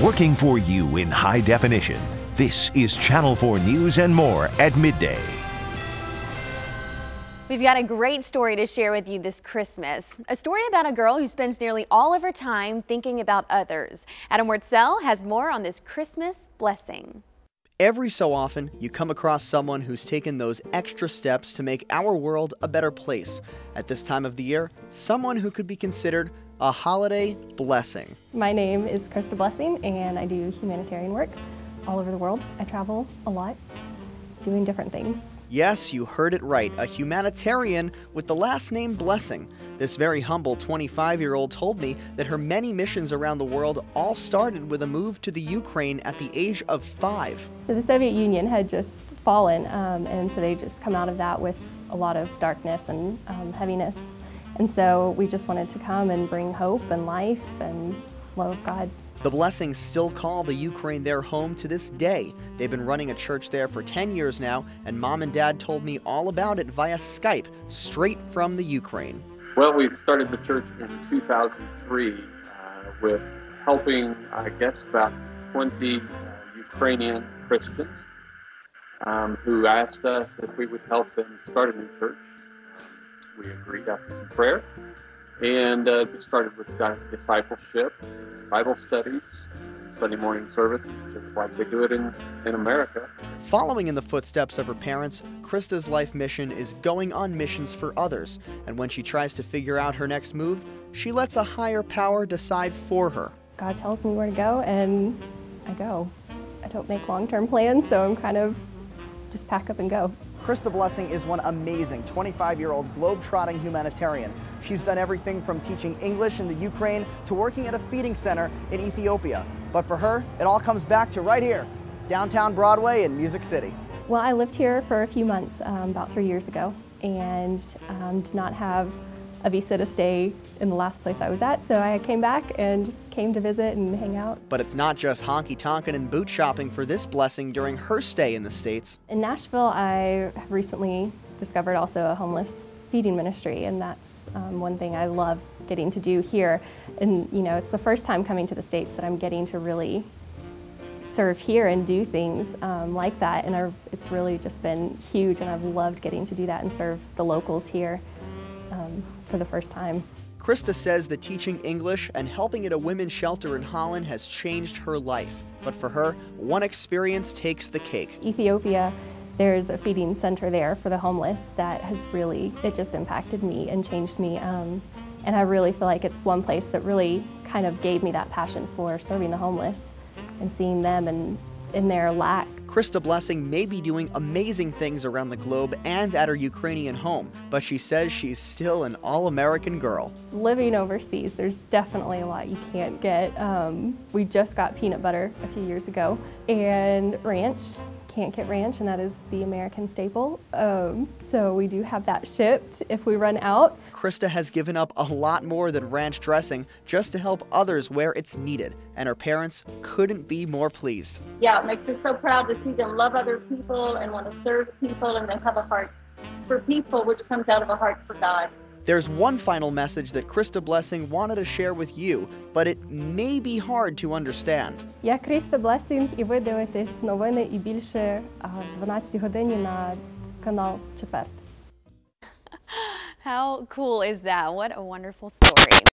working for you in high definition. This is Channel 4 News and more at midday. We've got a great story to share with you this Christmas. A story about a girl who spends nearly all of her time thinking about others. Adam Wurtzel has more on this Christmas blessing. Every so often, you come across someone who's taken those extra steps to make our world a better place. At this time of the year, someone who could be considered a holiday blessing. My name is Krista and I do humanitarian work all over the world. I travel a lot, doing different things. Yes, you heard it right, a humanitarian with the last name Blessing. This very humble 25-year-old told me that her many missions around the world all started with a move to the Ukraine at the age of 5. So the Soviet Union had just fallen, and so they just come out of that with a lot of darkness and heaviness. And so we just wanted to come and bring hope and life and love of God. The Blessings still call the Ukraine their home to this day. They've been running a church there for 10 years now, and Mom and Dad told me all about it via Skype, straight from the Ukraine. Well, we started the church in 2003 with helping, I guess, about 20 Ukrainian Christians who asked us if we would help them start a new church. We agreed after some prayer and just started with discipleship, Bible studies, Sunday morning services, just like they do it in America. Following in the footsteps of her parents, Krista's life mission is going on missions for others. And when she tries to figure out her next move, she lets a higher power decide for her. God tells me where to go, and I go. I don't make long-term plans, so I'm kind of just pack up and go. Krista Blessing is one amazing 25-year-old globe-trotting humanitarian. She's done everything from teaching English in the Ukraine to working at a feeding center in Ethiopia. But for her, it all comes back to right here, downtown Broadway in Music City. Well, I lived here for a few months, about 3 years ago, and did not have a visa to stay in the last place I was at, so I came back and just came to visit and hang out. But it's not just honky-tonkin' and boot shopping for this Blessing during her stay in the States. In Nashville, I have recently discovered also a homeless feeding ministry, and that's one thing I love getting to do here. And you know, it's the first time coming to the States that I'm getting to really serve here and do things like that, and it's really just been huge, and I've loved getting to do that and serve the locals here for the first time. Krista says that teaching English and helping at a women's shelter in Holland has changed her life. But for her, one experience takes the cake. Ethiopia, there's a feeding center there for the homeless that has really, it just impacted me and changed me. And I really feel like it's one place that really kind of gave me that passion for serving the homeless and seeing them and in their lack. Krista Blessing may be doing amazing things around the globe and at her Ukrainian home, but she says she's still an all-American girl. Living overseas, there's definitely a lot you can't get. We just got peanut butter a few years ago, and ranch. Can't get ranch, and that is the American staple. So we do have that shipped if we run out. Krista has given up a lot more than ranch dressing just to help others where it's needed, and her parents couldn't be more pleased. Yeah, it makes us so proud to see them love other people and want to serve people, and they have a heart for people, which comes out of a heart for God. There's one final message that Krista Blessing wanted to share with you, but it may be hard to understand. Я Krista Blessing, і ви дивитесь новини і більше о 12 годині на канал 4. How cool is that? What a wonderful story.